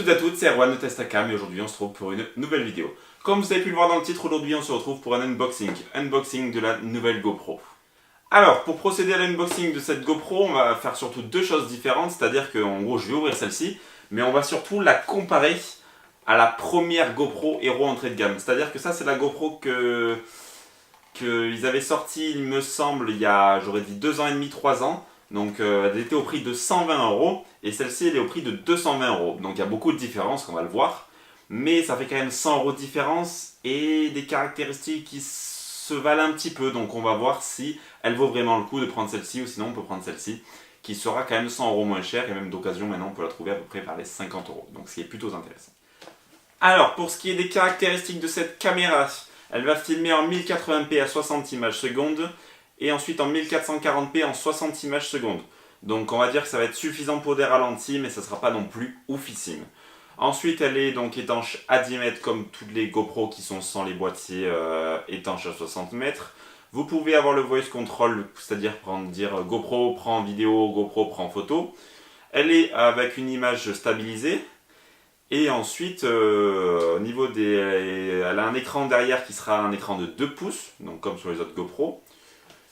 toutes et à toutes, c'est Erwan de Testacam et aujourd'hui on se retrouve pour une nouvelle vidéo. Comme vous avez pu le voir dans le titre, aujourd'hui on se retrouve pour un unboxing de la nouvelle GoPro. Alors, pour procéder à l'unboxing de cette GoPro, on va faire surtout deux choses différentes, c'est-à-dire qu'en gros je vais ouvrir celle-ci, mais on va surtout la comparer à la première GoPro Hero entrée de gamme. C'est-à-dire que ça c'est la GoPro qu'ils avaient sorti, il me semble, il y a, j'aurais dit 2 ans et demi, 3 ans. Donc elle était au prix de 120 € et celle-ci elle est au prix de 220 €. Donc il y a beaucoup de différences, on va le voir. Mais ça fait quand même 100 € de différence et des caractéristiques qui se valent un petit peu. Donc on va voir si elle vaut vraiment le coup de prendre celle-ci ou sinon on peut prendre celle-ci qui sera quand même 100 € moins cher et même d'occasion maintenant on peut la trouver à peu près par les 50 €. Donc ce qui est plutôt intéressant. Alors pour ce qui est des caractéristiques de cette caméra, elle va filmer en 1080p à 60 images secondes et ensuite en 1440p en 60 images secondes. Donc on va dire que ça va être suffisant pour des ralentis, mais ça ne sera pas non plus oufissime. Ensuite elle est donc étanche à 10 mètres comme toutes les GoPro qui sont sans les boîtiers étanches à 60 mètres. Vous pouvez avoir le voice control, c'est-à-dire dire GoPro prend vidéo, GoPro prend photo. Elle est avec une image stabilisée. Et ensuite, au niveau des... elle a un écran derrière qui sera un écran de 2 pouces, donc comme sur les autres GoPro.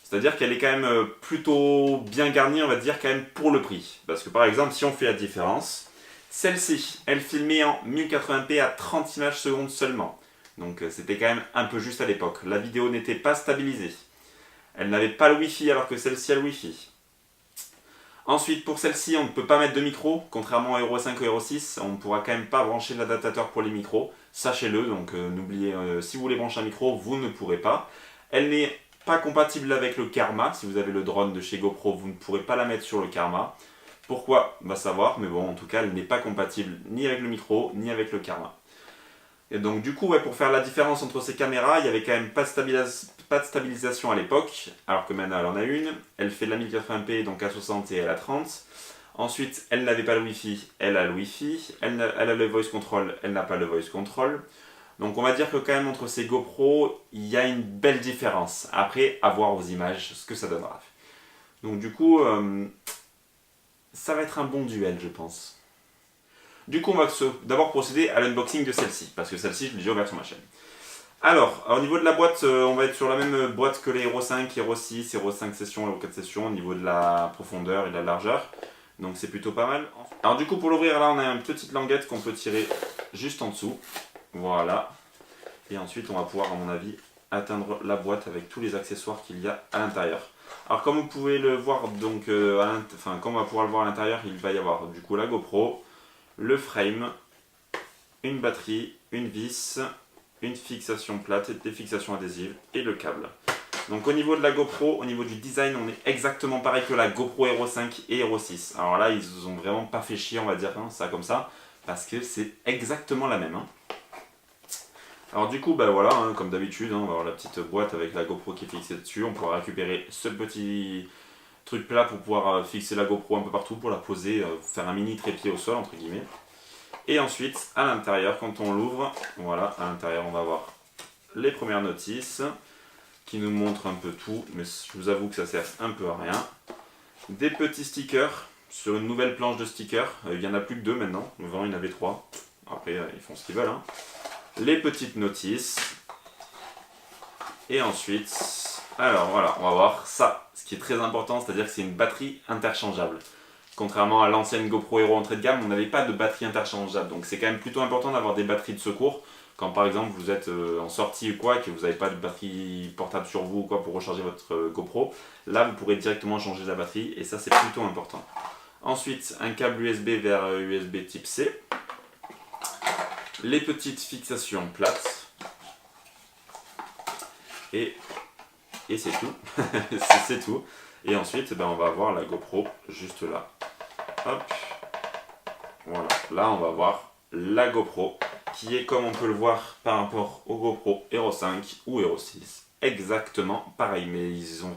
C'est-à-dire qu'elle est quand même plutôt bien garnie, on va dire, quand même pour le prix. Parce que par exemple, si on fait la différence, celle-ci, elle filmait en 1080p à 30 images secondes seulement. Donc c'était quand même un peu juste à l'époque. La vidéo n'était pas stabilisée. Elle n'avait pas le Wi-Fi alors que celle-ci a le Wi-Fi. Ensuite, pour celle-ci, on ne peut pas mettre de micro, contrairement à Hero 5 ou Hero 6, on ne pourra quand même pas brancher l'adaptateur pour les micros, sachez-le, donc n'oubliez, si vous voulez brancher un micro, vous ne pourrez pas. Elle n'est pas compatible avec le Karma, si vous avez le drone de chez GoPro, vous ne pourrez pas la mettre sur le Karma. Pourquoi? On va savoir, mais bon, en tout cas, elle n'est pas compatible ni avec le micro, ni avec le Karma. Et donc du coup, ouais, pour faire la différence entre ces caméras, il n'y avait quand même pas de stabilisation à l'époque, alors que maintenant elle en a une. Elle fait de la 1080p, donc à 60 et elle a 30. Ensuite, elle n'avait pas le Wi-Fi, elle a le Wi-Fi. Elle a le voice control, elle n'a pas le voice control. Donc on va dire que quand même entre ces GoPro, il y a une belle différence. Après, à voir aux images ce que ça donnera. Donc du coup, ça va être un bon duel, je pense. Du coup, on va d'abord procéder à l'unboxing de celle-ci, parce que celle-ci, je l'ai déjà ouverte sur ma chaîne. Alors, au niveau de la boîte, on va être sur la même boîte que les Hero 5, Hero 6, Hero 5 sessions, Hero 4 sessions, au niveau de la profondeur et de la largeur. Donc c'est plutôt pas mal. Alors du coup, pour l'ouvrir, là, on a une petite languette qu'on peut tirer juste en dessous. Voilà. Et ensuite, on va pouvoir, à mon avis, atteindre la boîte avec tous les accessoires qu'il y a à l'intérieur. Alors comme vous pouvez le voir, donc, comme on va pouvoir le voir à l'intérieur, il va y avoir du coup la GoPro, le frame, une batterie, une vis, une fixation plate, des fixations adhésives et le câble. Donc au niveau de la GoPro, au niveau du design, on est exactement pareil que la GoPro Hero 5 et Hero 6. Alors là, ils ont vraiment pas fait chier, on va dire, hein, ça comme ça, parce que c'est exactement la même. Hein. Alors du coup, bah voilà, hein, comme d'habitude, hein, on va avoir la petite boîte avec la GoPro qui est fixée dessus. On pourra récupérer ce petit truc plat pour pouvoir fixer la GoPro un peu partout, pour la poser, faire un mini trépied au sol entre guillemets. Et ensuite à l'intérieur, quand on l'ouvre, voilà, à l'intérieur on va avoir les premières notices qui nous montrent un peu tout, mais je vous avoue que ça sert un peu à rien. Des petits stickers sur une nouvelle planche de stickers, il n'y en a plus que 2 maintenant, avant il y en avait 3, après ils font ce qu'ils veulent. Hein. Les petites notices, et ensuite, alors voilà, on va voir ça, ce qui est très important, c'est-à-dire que c'est une batterie interchangeable. Contrairement à l'ancienne GoPro Hero entrée de gamme, on n'avait pas de batterie interchangeable, donc c'est quand même plutôt important d'avoir des batteries de secours, quand par exemple vous êtes en sortie ou quoi, et que vous n'avez pas de batterie portable sur vous ou quoi pour recharger votre GoPro, là vous pourrez directement changer la batterie, et ça c'est plutôt important. Ensuite, un câble USB vers USB type C, les petites fixations plates, et c'est tout. C'est tout. Et ensuite, ben, on va avoir la GoPro juste là. Hop. Voilà. Là, on va voir la GoPro qui est, comme on peut le voir par rapport au GoPro Hero 5 ou Hero 6, exactement pareil. Mais ils ont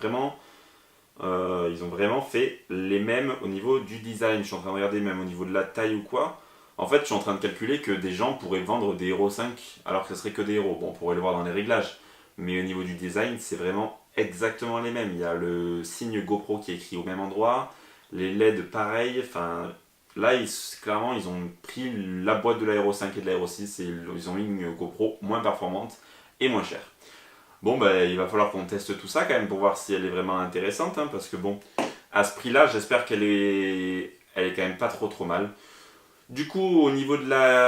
vraiment fait les mêmes au niveau du design. Je suis en train de regarder même au niveau de la taille ou quoi. En fait, je suis en train de calculer que des gens pourraient vendre des Hero 5 alors que ce serait que des Hero. Bon, on pourrait le voir dans les réglages. Mais au niveau du design, c'est vraiment exactement les mêmes. Il y a le signe GoPro qui est écrit au même endroit, les LED pareil, enfin là, clairement, ils ont pris la boîte de l'Aero 5 et de l'Aero 6 et ils ont mis une GoPro moins performante et moins chère. Bon, bah, il va falloir qu'on teste tout ça quand même pour voir si elle est vraiment intéressante, hein, parce que bon, à ce prix-là, j'espère qu'elle est quand même pas trop mal. Du coup, au niveau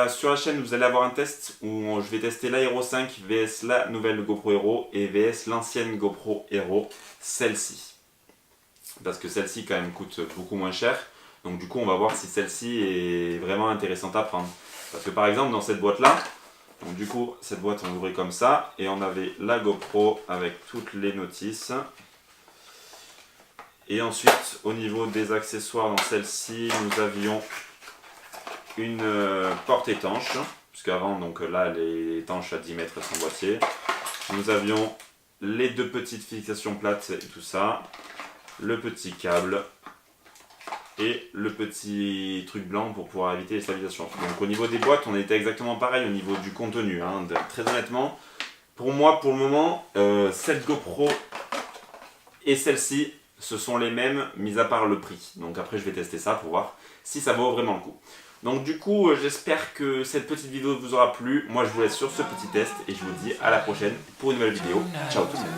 sur la chaîne, vous allez avoir un test où je vais tester l'Aero 5 vs la nouvelle GoPro Hero et vs l'ancienne GoPro Hero, celle-ci. Parce que celle-ci quand même coûte beaucoup moins cher. Donc du coup, on va voir si celle-ci est vraiment intéressante à prendre. Parce que par exemple, dans cette boîte-là, donc du coup, cette boîte on l'ouvrait comme ça et on avait la GoPro avec toutes les notices. Et ensuite, au niveau des accessoires dans celle-ci, nous avions une porte étanche, puisqu'avant, donc là, elle est étanche à 10 mètres sans boîtier. Nous avions les deux petites fixations plates et tout ça, le petit câble et le petit truc blanc pour pouvoir éviter les stabilisations. Donc au niveau des boîtes, on était exactement pareil au niveau du contenu. Hein. Très honnêtement, pour moi, pour le moment, cette GoPro et celle-ci, ce sont les mêmes, mis à part le prix. Donc après, je vais tester ça pour voir si ça vaut vraiment le coup. Donc du coup, j'espère que cette petite vidéo vous aura plu. Moi, je vous laisse sur ce petit test et je vous dis à la prochaine pour une nouvelle vidéo. Ciao tout le monde.